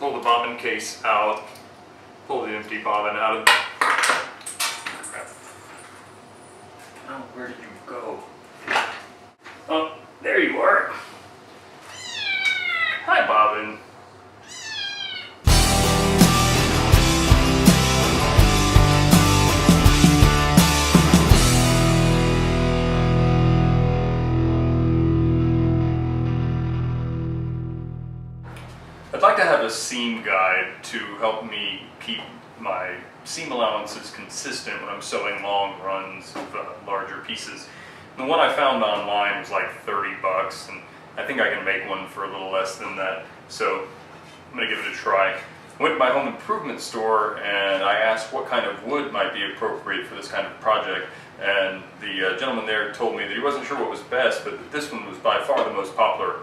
pull the bobbin case out, pull the empty bobbin out of. Oh, where did you go? Oh, there you are. Hi, bobbin. I'd like to have a seam guide to help me keep my seam allowances consistent when I'm sewing long runs of larger pieces. The one I found online was like 30 bucks, and I think I can make one for a little less than that, so I'm going to give it a try. I went to my home improvement store and I asked what kind of wood might be appropriate for this kind of project, and the gentleman there told me that he wasn't sure what was best, but that this one was by far the most popular.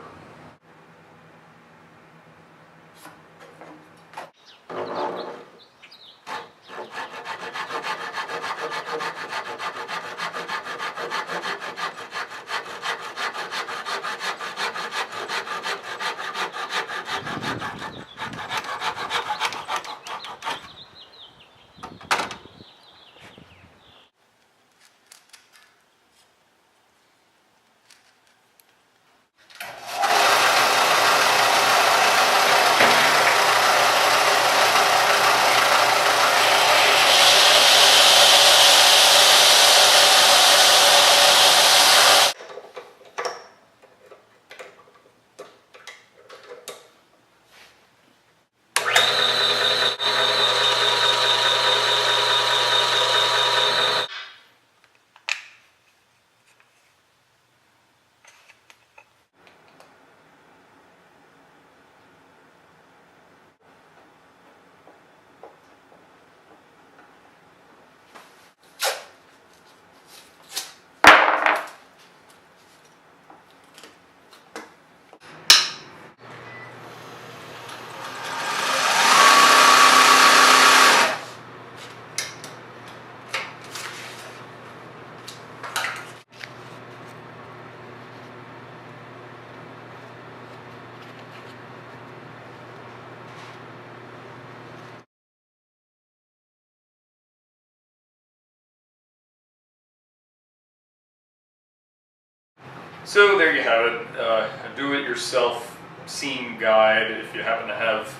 So there you have it, a do-it-yourself seam guide if you happen to have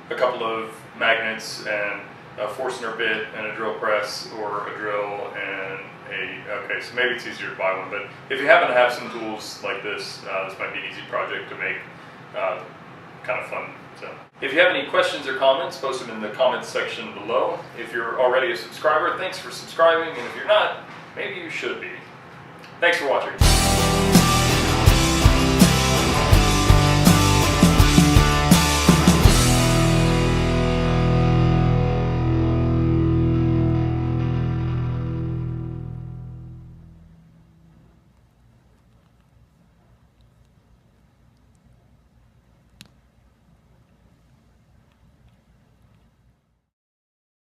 a couple of magnets and a Forstner bit and a drill press, or a drill and okay, so maybe it's easier to buy one, but if you happen to have some tools like this, this might be an easy project to make, kind of fun. So, if you have any questions or comments, post them in the comments section below. If you're already a subscriber, thanks for subscribing, and if you're not, maybe you should be. Thanks for watching.